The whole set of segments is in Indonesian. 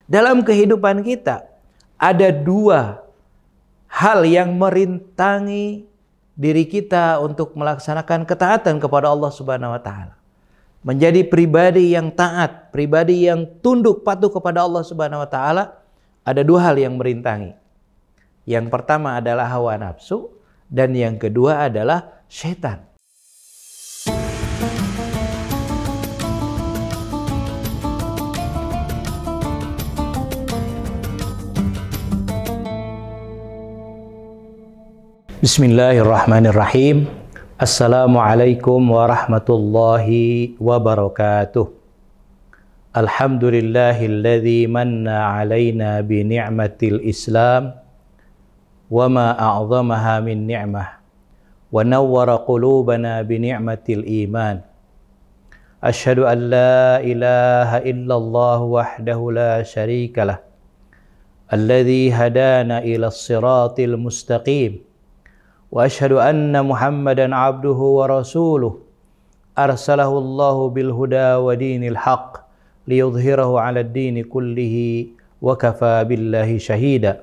Dalam kehidupan kita ada dua hal yang merintangi diri kita untuk melaksanakan ketaatan kepada Allah Subhanahu wa taala. Menjadi pribadi yang taat, pribadi yang tunduk patuh kepada Allah Subhanahu wa taala, ada dua hal yang merintangi. Yang pertama adalah hawa nafsu dan yang kedua adalah syaitan. Bismillahirrahmanirrahim. Assalamualaikum warahmatullahi wabarakatuh. Alhamdulillahilladzi manna alaina bi ni'matil Islam wa ma a'zamaha min ni'mah wa nawwara qulubana bi ni'matil iman. Asyhadu an la ilaha illallah wahdahu la syarikalah alladzi hadana ila siratil mustaqim. Wa asyhadu anna Muhammadan abduhu wa rasuluh arsalahu Allahu bil huda wa dinil haqq liyudhhirahu 'ala ad-dini kullihi wa kafa billahi shahida.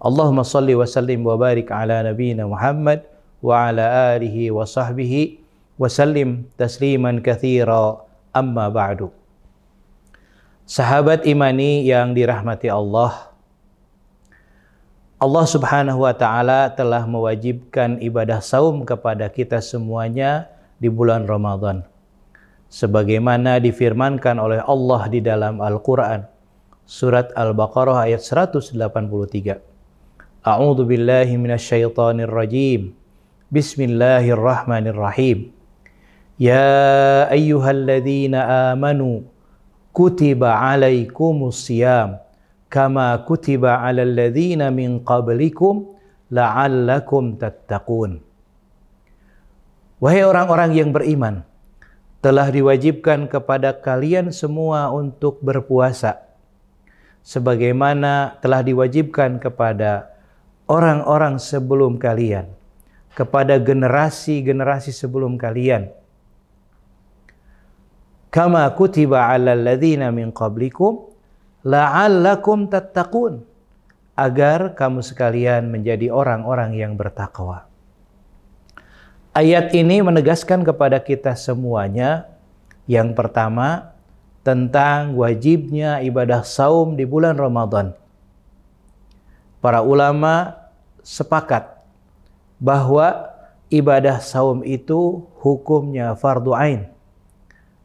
Allahumma shalli wa sallim wa barik ala nabiyyina Muhammad wa ala alihi wa sahbihi wa sallim tasliman katsira, amma ba'du. Sahabat imani yang dirahmati Allah, Allah Subhanahu wa taala telah mewajibkan ibadah saum kepada kita semuanya di bulan Ramadan. Sebagaimana difirmankan oleh Allah di dalam Al-Qur'an, surat Al-Baqarah ayat 183. A'udzu billahi minasyaitonir rajim. Bismillahirrahmanirrahim. Ya ayyuhalladzina amanu kutiba 'alaikumus shiyam kama kutiba 'alal ladzina min qablikum la'allakum tattaqun. Wahai orang-orang yang beriman, telah diwajibkan kepada kalian semua untuk berpuasa sebagaimana telah diwajibkan kepada orang-orang sebelum kalian, kepada generasi-generasi sebelum kalian. Kama kutiba 'alal ladzina min qablikum la'allakum tattaqun, agar kamu sekalian menjadi orang-orang yang bertakwa. Ayat ini menegaskan kepada kita semuanya, yang pertama, tentang wajibnya ibadah saum di bulan Ramadan. Para ulama sepakat bahwa ibadah saum itu hukumnya fardu ain.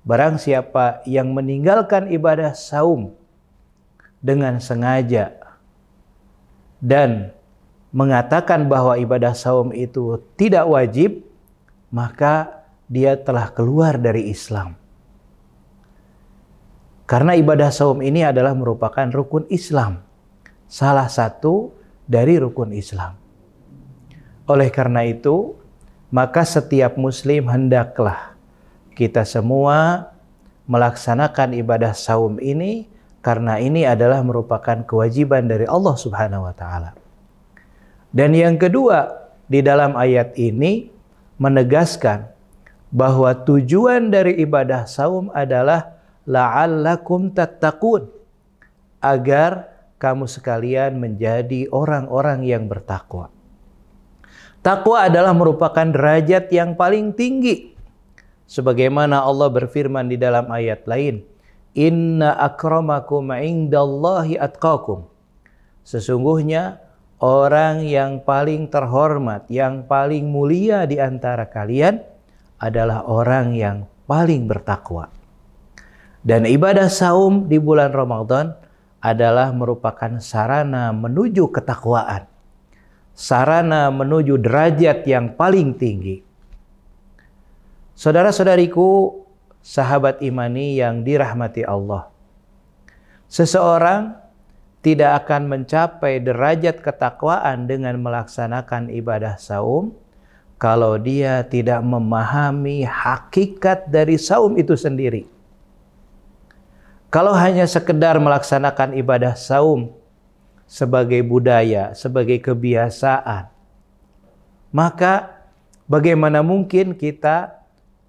Barang siapa yang meninggalkan ibadah saum dengan sengaja dan mengatakan bahwa ibadah saum itu tidak wajib, maka dia telah keluar dari Islam. Karena ibadah saum ini adalah merupakan rukun Islam, salah satu dari rukun Islam. Oleh karena itu, maka setiap muslim hendaklah kita semua melaksanakan ibadah saum ini, karena ini adalah merupakan kewajiban dari Allah Subhanahu wa taala. Dan yang kedua, di dalam ayat ini menegaskan bahwa tujuan dari ibadah saum adalah la'allakum tattaqun, agar kamu sekalian menjadi orang-orang yang bertakwa. Takwa adalah merupakan derajat yang paling tinggi. Sebagaimana Allah berfirman di dalam ayat lain, Inna akramakum indallahi atqakum. Sesungguhnya orang yang paling terhormat, yang paling mulia di antara kalian adalah orang yang paling bertakwa. Dan ibadah saum di bulan Ramadan adalah merupakan sarana menuju ketakwaan, sarana menuju derajat yang paling tinggi. Saudara-saudariku, sahabat imani yang dirahmati Allah, seseorang tidak akan mencapai derajat ketakwaan dengan melaksanakan ibadah saum kalau dia tidak memahami hakikat dari saum itu sendiri. Kalau hanya sekedar melaksanakan ibadah saum sebagai budaya, sebagai kebiasaan, maka bagaimana mungkin kita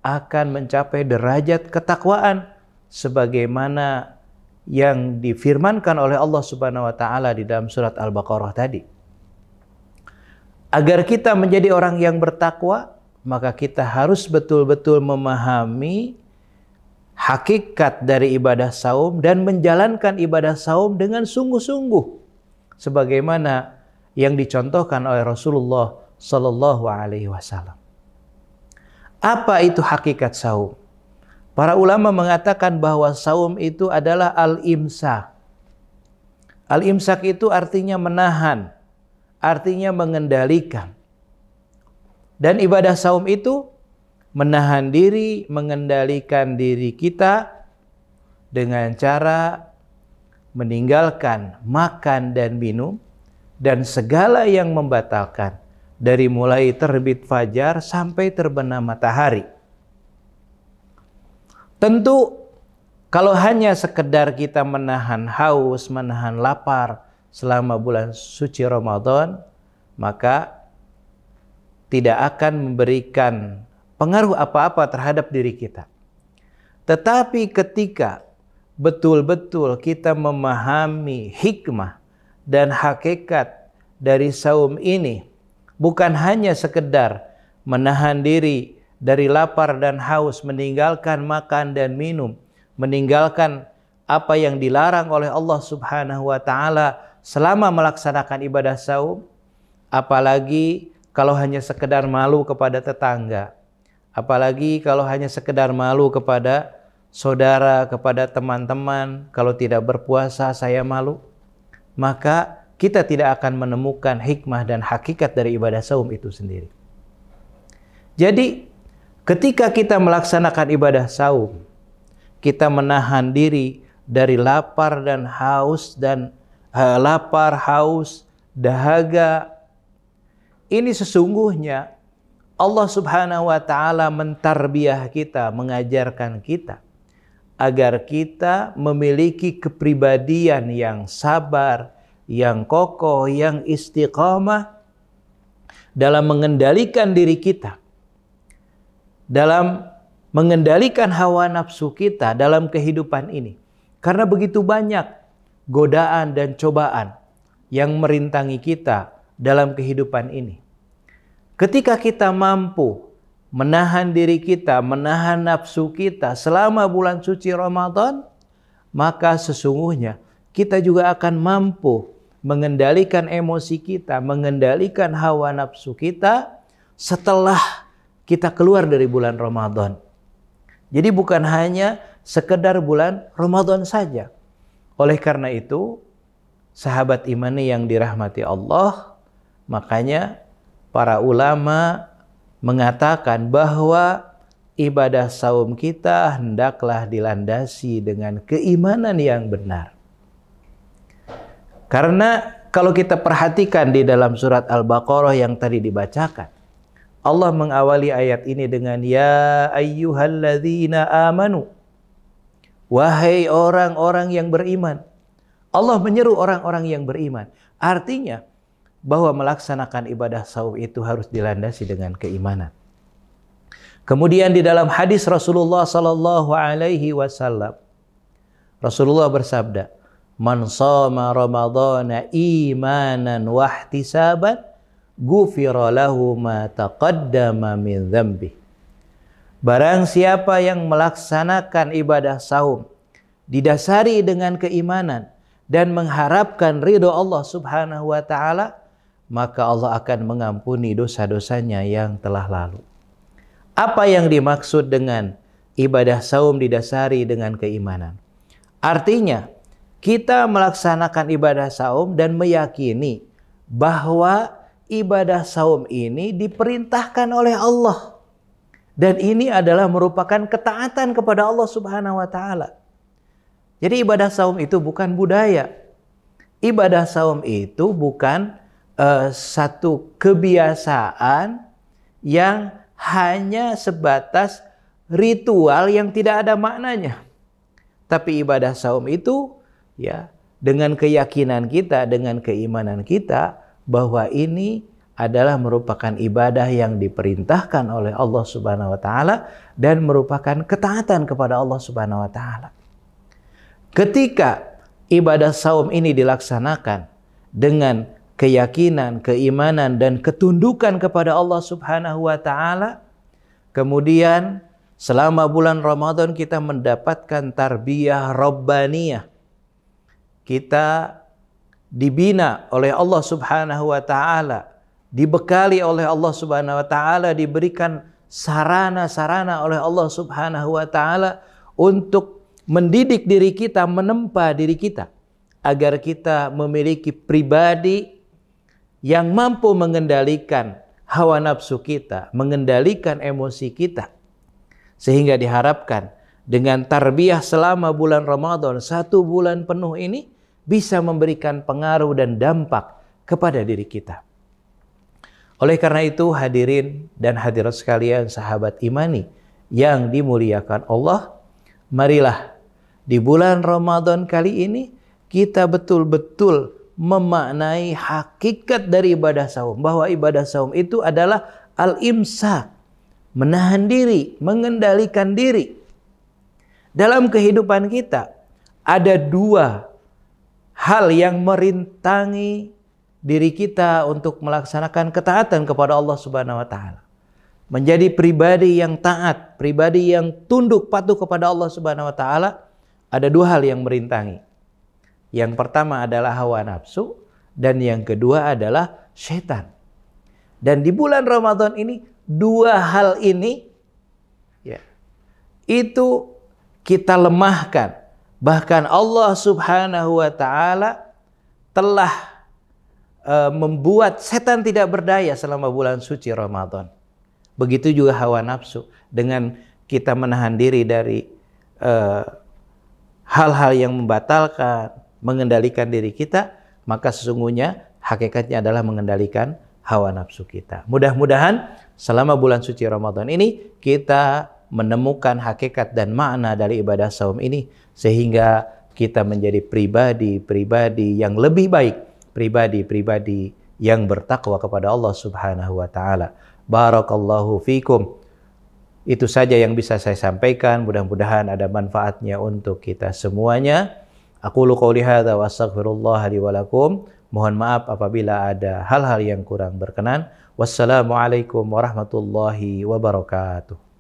akan mencapai derajat ketakwaan sebagaimana yang difirmankan oleh Allah Subhanahu wa taala di dalam surat Al-Baqarah tadi. Agar kita menjadi orang yang bertakwa, maka kita harus betul-betul memahami hakikat dari ibadah saum dan menjalankan ibadah saum dengan sungguh-sungguh sebagaimana yang dicontohkan oleh Rasulullah sallallahu alaihi wasallam. Apa itu hakikat saum? Para ulama mengatakan bahwa saum itu adalah al-imsak. Al-imsak itu artinya menahan, artinya mengendalikan. Dan ibadah saum itu menahan diri, mengendalikan diri kita dengan cara meninggalkan makan dan minum dan segala yang membatalkan dari mulai terbit fajar sampai terbenam matahari. Tentu kalau hanya sekedar kita menahan haus, menahan lapar selama bulan suci Ramadan, maka tidak akan memberikan pengaruh apa-apa terhadap diri kita. Tetapi ketika betul-betul kita memahami hikmah dan hakikat dari saum ini, bukan hanya sekedar menahan diri dari lapar dan haus, meninggalkan makan dan minum, meninggalkan apa yang dilarang oleh Allah Subhanahu wa taala selama melaksanakan ibadah saum, apalagi kalau hanya sekedar malu kepada tetangga, apalagi kalau hanya sekedar malu kepada saudara, kepada teman-teman, kalau tidak berpuasa saya malu, maka kita tidak akan menemukan hikmah dan hakikat dari ibadah saum itu sendiri. Jadi ketika kita melaksanakan ibadah saum, kita menahan diri dari lapar dan haus dahaga. Ini sesungguhnya Allah Subhanahu wa taala mentarbiyah kita, mengajarkan kita agar kita memiliki kepribadian yang sabar, yang kokoh, yang istiqamah dalam mengendalikan diri kita, dalam mengendalikan hawa nafsu kita dalam kehidupan ini. Karena begitu banyak godaan dan cobaan yang merintangi kita dalam kehidupan ini. Ketika kita mampu menahan diri kita, menahan nafsu kita selama bulan suci Ramadan, maka sesungguhnya kita juga akan mampu mengendalikan emosi kita, mengendalikan hawa nafsu kita setelah kita keluar dari bulan Ramadan. Jadi bukan hanya sekedar bulan Ramadan saja. Oleh karena itu, sahabat imani yang dirahmati Allah, makanya para ulama mengatakan bahwa ibadah saum kita hendaklah dilandasi dengan keimanan yang benar. Karena kalau kita perhatikan di dalam surat Al-Baqarah yang tadi dibacakan, Allah mengawali ayat ini dengan ya ayyuhalladzina amanu. Wahai orang-orang yang beriman. Allah menyeru orang-orang yang beriman. Artinya bahwa melaksanakan ibadah saum itu harus dilandasi dengan keimanan. Kemudian di dalam hadis Rasulullah sallallahu alaihi wasallam, Rasulullah bersabda, "Man shama Ramadhana imanan wa ihtisaban, ghufira lahu ma taqaddama min dzambi." Barang siapa yang melaksanakan ibadah saum didasari dengan keimanan dan mengharapkan ridho Allah Subhanahu wa taala, maka Allah akan mengampuni dosa-dosanya yang telah lalu. Apa yang dimaksud dengan ibadah saum didasari dengan keimanan? Artinya, kita melaksanakan ibadah saum dan meyakini bahwa ibadah saum ini diperintahkan oleh Allah. Dan ini adalah merupakan ketaatan kepada Allah Subhanahu wa taala. Jadi ibadah saum itu bukan budaya. Ibadah saum itu bukan satu kebiasaan yang hanya sebatas ritual yang tidak ada maknanya. Tapi ibadah saum itu ya dengan keyakinan kita, dengan keimanan kita bahwa ini adalah merupakan ibadah yang diperintahkan oleh Allah Subhanahu wa taala dan merupakan ketaatan kepada Allah Subhanahu wa taala. Ketika ibadah saum ini dilaksanakan dengan keyakinan, keimanan, dan ketundukan kepada Allah Subhanahu wa Ta'ala, kemudian selama bulan Ramadan kita mendapatkan tarbiyah rabbaniyah. Kita dibina oleh Allah Subhanahu wa Ta'ala, dibekali oleh Allah Subhanahu wa Ta'ala, diberikan sarana-sarana oleh Allah Subhanahu wa Ta'ala untuk mendidik diri kita, menempa diri kita agar kita memiliki pribadi yang mampu mengendalikan hawa nafsu kita, mengendalikan emosi kita. Sehingga diharapkan dengan tarbiyah selama bulan Ramadan, 1 bulan penuh ini bisa memberikan pengaruh dan dampak kepada diri kita. Oleh karena itu, hadirin dan hadirat sekalian, sahabat imani yang dimuliakan Allah, marilah di bulan Ramadan kali ini kita betul-betul memaknai hakikat dari ibadah saum, bahwa ibadah saum itu adalah al-imsak, menahan diri, mengendalikan diri. Dalam kehidupan kita ada 2 hal yang merintangi diri kita untuk melaksanakan ketaatan kepada Allah Subhanahu wa Ta'ala. Menjadi pribadi yang taat, pribadi yang tunduk patuh kepada Allah Subhanahu wa Ta'ala, ada 2 hal yang merintangi. Yang pertama adalah hawa nafsu, dan yang kedua adalah syaitan. Dan di bulan Ramadan ini 2 hal ini itu kita lemahkan. Bahkan Allah Subhanahu wa Ta'ala telah membuat setan tidak berdaya selama bulan suci Ramadan. Begitu juga hawa nafsu. Dengan kita menahan diri dari hal-hal yang membatalkan, mengendalikan diri kita, maka sesungguhnya hakikatnya adalah mengendalikan hawa nafsu kita. Mudah-mudahan selama bulan suci Ramadan ini kita menemukan hakikat dan makna dari ibadah saum ini, sehingga kita menjadi pribadi-pribadi yang lebih baik, pribadi-pribadi yang bertakwa kepada Allah Subhanahu wa Ta'ala. Barakallahu fikum. Itu saja yang bisa saya sampaikan. Mudah-mudahan ada manfaatnya untuk kita semuanya. Aqulu qouli hadza wa astaghfirullah li wa lakum. Mohon maaf apabila ada hal-hal yang kurang berkenan. Wassalamualaikum warahmatullahi wabarakatuh.